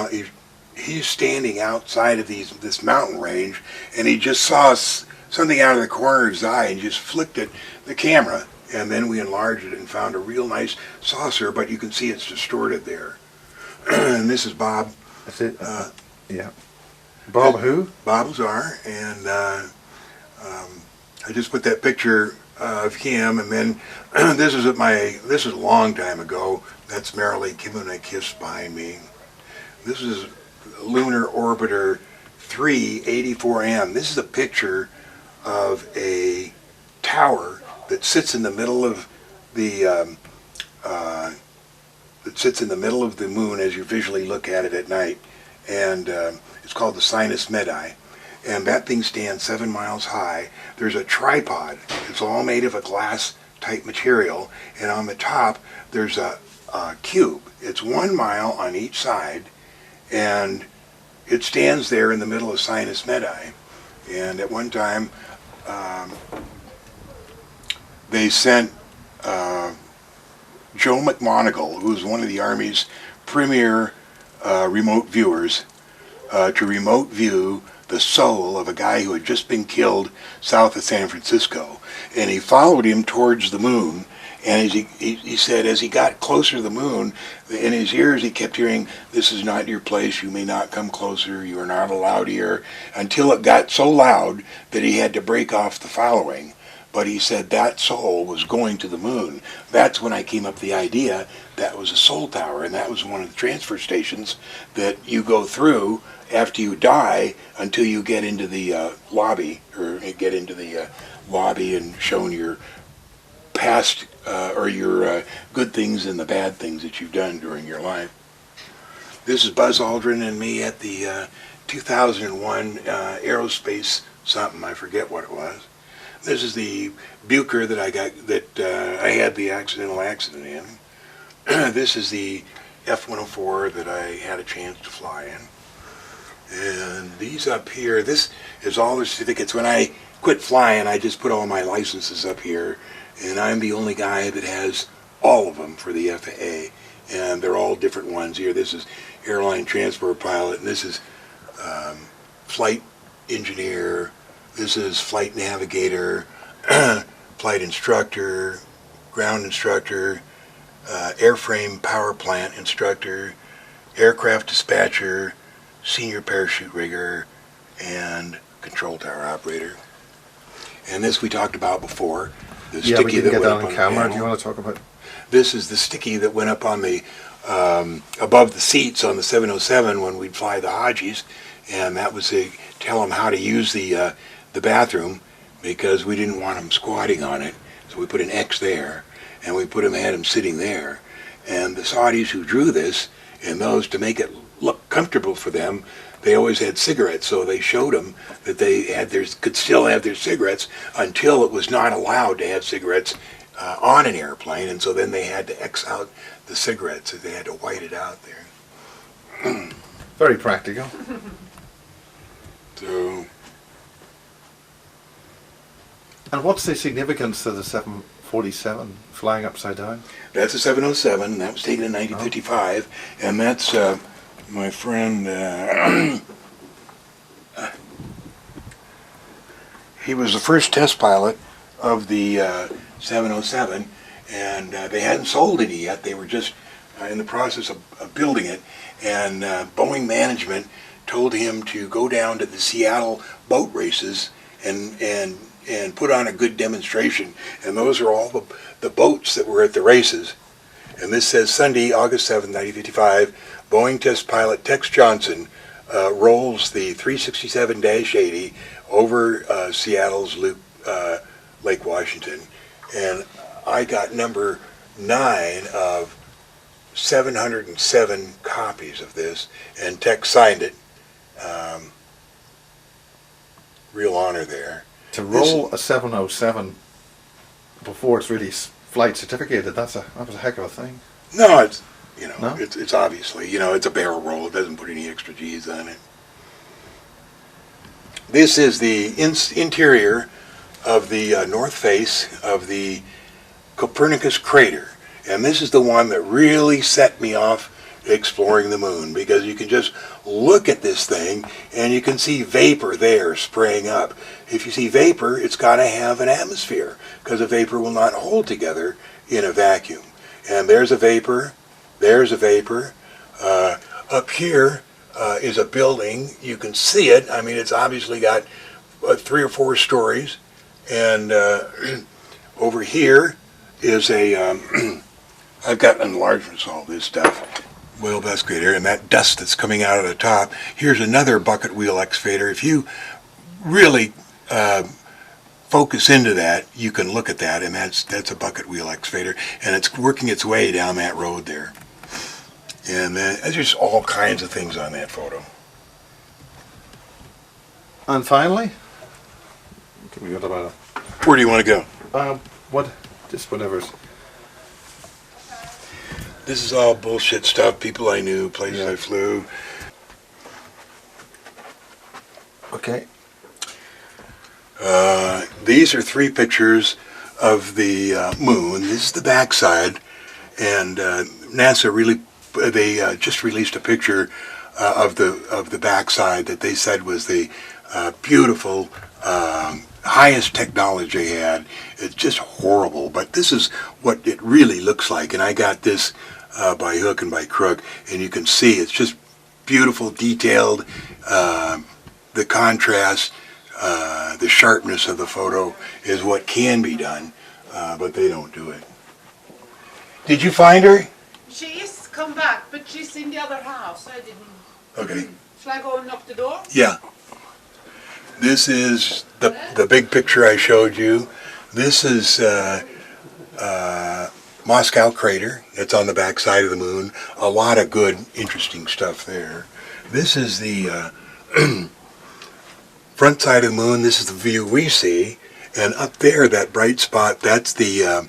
Speaker 1: he's standing outside of this mountain range, and he just saw something out of the corner of his eye and just flicked at the camera, and then we enlarged it and found a real nice saucer, but you can see it's distorted there. And this is Bob.
Speaker 4: That's it. Yeah. Bob who?
Speaker 1: Bob Lazar, and I just put that picture of him, and then this is a long time ago. That's Marilee giving a kiss behind me. This is Lunar Orbiter 384M. This is a picture of a tower that sits in the middle of the moon as you visually look at it at night, and it's called the Sinus Medai, and that thing stands 7 miles high. There's a tripod. It's all made of a glass type material, and on the top there's a cube. It's 1 mile on each side, and it stands there in the middle of Sinus Medai. And at one time they sent Joe McMonagle, who was one of the Army's premier remote viewers, to remote view the soul of a guy who had just been killed south of San Francisco. And he followed him towards the moon. And as he said, as he got closer to the moon, in his ears he kept hearing, "This is not your place, you may not come closer, you are not allowed here," until it got so loud that he had to break off the following. But he said that soul was going to the moon. That's when I came up with the idea that was a soul tower, and that was one of the transfer stations that you go through after you die until you get into the lobby, or get into the lobby and shown your past or your good things and the bad things that you've done during your life. This is Buzz Aldrin and me at the 2001 aerospace something, I forget what it was. This is the Bucher that I got, that I had the accident in. This is the F-104 that I had a chance to fly in. And these up here, this is all the certificates. When I quit flying, I just put all my licenses up here, and I'm the only guy that has all of them for the FAA, and they're all different ones here. This is airline transport pilot, and this is flight engineer, this is flight navigator, flight instructor, ground instructor, airframe power plant instructor, aircraft dispatcher, senior parachute rigger, and control tower operator. And this we talked about before. The
Speaker 2: Yeah, we
Speaker 1: sticky
Speaker 2: didn't
Speaker 1: that
Speaker 2: get
Speaker 1: went
Speaker 2: that
Speaker 1: up
Speaker 2: on
Speaker 1: on the
Speaker 2: camera. Do
Speaker 1: panel.
Speaker 2: you want to talk about?
Speaker 1: This is the sticky that went up on the above the seats on the 707 when we'd fly the Hadjis, and that was to tell them how to use the bathroom, because we didn't want them squatting on it. So we put an X there, and we had them sitting there. And the Saudis who drew this, and those to make it look comfortable for them, they always had cigarettes, so they showed them that they could still have their cigarettes until it was not allowed to have cigarettes on an airplane, and so then they had to X out the cigarettes, so they had to white it out there.
Speaker 2: Very practical.
Speaker 1: So
Speaker 2: And what's the significance of the 747 flying upside down?
Speaker 1: that's a 707, that was taken in 1955, and that's my friend, he was the first test pilot of the 707, and they hadn't sold any yet. They were just in the process of building it, and Boeing management told him to go down to the Seattle boat races and put on a good demonstration. And those are all the boats that were at the races. And this says Sunday, August 7th, 1955, Boeing test pilot Tex Johnson rolls the 367-80 over Seattle's Loop, Lake Washington. And I got number 9 of 707 copies of this, and Tex signed it. Real honor there.
Speaker 2: To roll a 707 before it's really flight certificated, that was a heck of a thing.
Speaker 1: No, it's
Speaker 2: No?
Speaker 1: it's obviously, it's a barrel roll. It doesn't put any extra G's on it. This is the interior of the north face of the Copernicus crater, and this is the one that really set me off exploring the moon, because you can just look at this thing and you can see vapor there spraying up. If you see vapor, it's got to have an atmosphere, because a vapor will not hold together in a vacuum. And there's a vapor, there's a vapor. Up here is a building. You can see it. I mean, it's obviously got 3 or 4 stories. And over here is a, I've got enlargements of all this stuff. Whale excavator, and that dust that's coming out of the top. Here's another bucket wheel excavator. If you really focus into that, you can look at that, and that's a bucket wheel excavator, and it's working its way down that road there. And there's just all kinds of things on that photo.
Speaker 2: And finally, we got about
Speaker 1: Where do you want to go?
Speaker 2: just whatever's.
Speaker 1: This is all bullshit stuff. People I knew, places I flew.
Speaker 2: Okay.
Speaker 1: These are 3 pictures of the moon. This is the backside, and NASA really they just released a picture of the backside that they said was the beautiful highest technology they had. It's just horrible, but this is what it really looks like, and I got this by hook and by crook, and you can see it's just beautiful, detailed. The contrast, the sharpness of the photo is what can be done, but they don't do it. Did you find her?
Speaker 3: She is come back, but she's in the other house. I didn't.
Speaker 1: Okay.
Speaker 3: Shall I go and knock the door?
Speaker 1: Yeah. This is the big picture I showed you. This is Moscow crater. It's on the back side of the moon. A lot of good, interesting stuff there. This is the front side of the moon. This is the view we see, and up there, that bright spot, that's the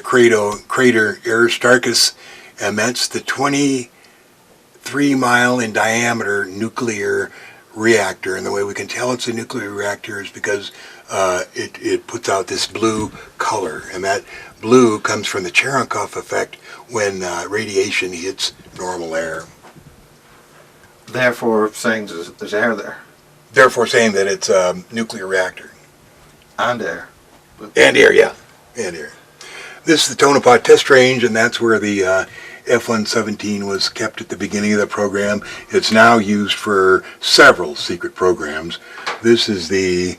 Speaker 1: crater Aristarchus, and that's the 23-mile in diameter nuclear reactor. And the way we can tell it's a nuclear reactor is because it puts out this blue color, and that blue comes from the Cherenkov effect when radiation hits normal air.
Speaker 4: Therefore, saying there's air there.
Speaker 1: Therefore saying that it's a nuclear reactor.
Speaker 4: And air.
Speaker 1: And air, yeah. And air. This is the Tonopah test range, and that's where the F-117 was kept at the beginning of the program. It's now used for several secret programs. This is the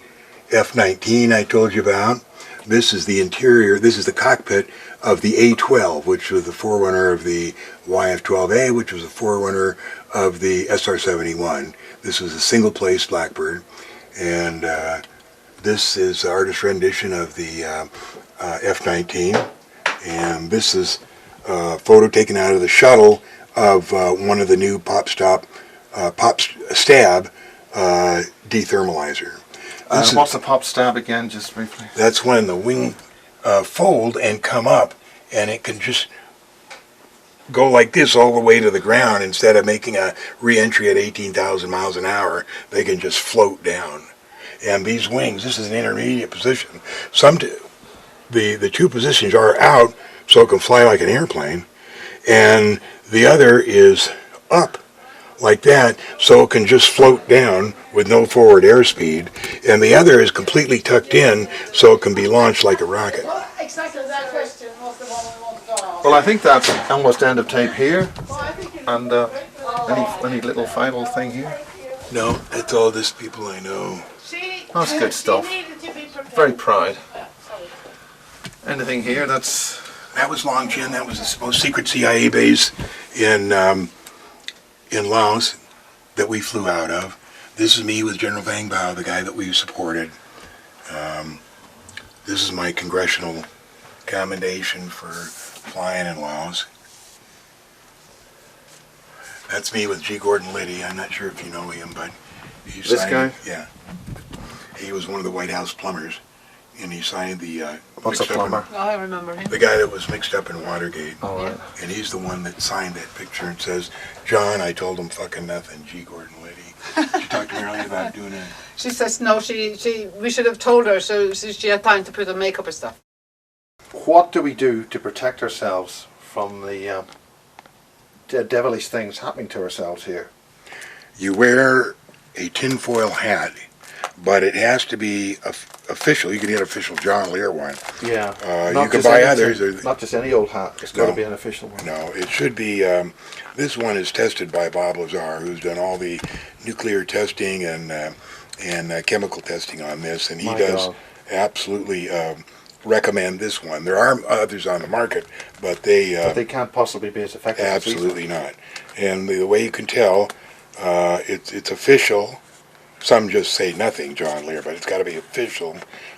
Speaker 1: F-19 I told you about. This is the interior, this is the cockpit of the A-12, which was the forerunner of the YF-12A, which was the forerunner of the SR-71. This was a single-place Blackbird, and this is the artist rendition of the F-19, and this is a photo taken out of the shuttle of one of the new pop stab dethermalizer.
Speaker 4: What's the pop stab again, just briefly?
Speaker 1: That's when the wing fold and come up, and it can just go like this all the way to the ground. Instead of making a re-entry at 18,000 miles an hour, they can just float down. And these wings, this is an intermediate position. The two positions are out, so it can fly like an airplane, and the other is up like that, so it can just float down with no forward airspeed, and the other is completely tucked in, so it can be launched like a rocket.
Speaker 3: Well, exactly that question was the one we wanted to ask.
Speaker 4: Well, I think that's almost end of tape here.
Speaker 3: Well, I think
Speaker 4: And any little final thing here?
Speaker 1: No, that's all this people I know.
Speaker 4: That's good stuff. Very proud. Anything here? That's
Speaker 1: That was Longchin. That was the most secret CIA base in Laos that we flew out of. This is me with General Vang Bao, the guy that we supported. This is my congressional commendation for flying in Laos. That's me with G. Gordon Liddy. I'm not sure if you know him, but he
Speaker 4: This
Speaker 1: signed,
Speaker 4: guy?
Speaker 1: Yeah. He was one of the White House plumbers, and he signed the
Speaker 4: what's a
Speaker 1: mixed up in-
Speaker 4: plumber?
Speaker 5: I remember him.
Speaker 1: the guy that was mixed up in Watergate.
Speaker 4: All right.
Speaker 1: And he's the one that signed that picture and says, John, I told him fucking nothing, G. Gordon Liddy. She talked to me earlier about doing it.
Speaker 5: She says no. We should have told her so she had time to put on makeup and stuff.
Speaker 4: What do we do to protect ourselves from the devilish things happening to ourselves here?
Speaker 1: You wear a tinfoil hat, but it has to be official. You can get an official John Lear one.
Speaker 4: Yeah.
Speaker 1: You can buy others.
Speaker 4: Not just any old hat. It's got to
Speaker 1: No.
Speaker 4: be an official one.
Speaker 1: No, it should be, this one is tested by Bob Lazar, who's done all the nuclear testing and chemical testing on this, and he
Speaker 4: My
Speaker 1: does
Speaker 4: God.
Speaker 1: absolutely recommend this one. There are others on the market, but they
Speaker 4: can't possibly be as effective as these
Speaker 1: absolutely not. And the way you can tell, it's official. Some just say nothing, John Lear, but it's got to be official,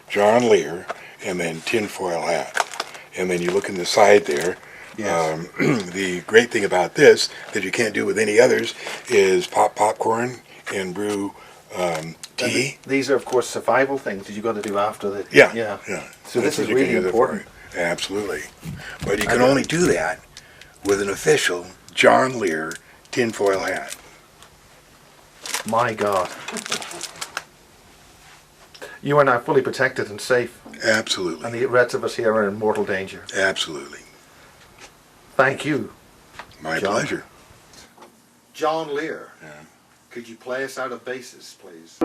Speaker 1: John Lear, and then tinfoil hat. And then you look in the side there.
Speaker 4: Yes.
Speaker 1: The great thing about this that you can't do with any others is pop popcorn and brew tea.
Speaker 4: These are, of course, survival things that you've got to do after the...
Speaker 1: Yeah.
Speaker 4: So
Speaker 1: That's
Speaker 4: this is
Speaker 1: what you can
Speaker 4: really
Speaker 1: use it
Speaker 4: important.
Speaker 1: for. Absolutely. But you can only do that with an official John Lear tinfoil hat.
Speaker 4: My God. you are now fully protected and safe,
Speaker 1: Absolutely.
Speaker 4: and the rest of us here are in mortal danger.
Speaker 1: Absolutely.
Speaker 4: Thank you,
Speaker 1: My
Speaker 4: John.
Speaker 1: pleasure.
Speaker 4: John Lear.
Speaker 1: Yeah.
Speaker 4: Could you play us out of bases, please?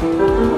Speaker 6: Thank you.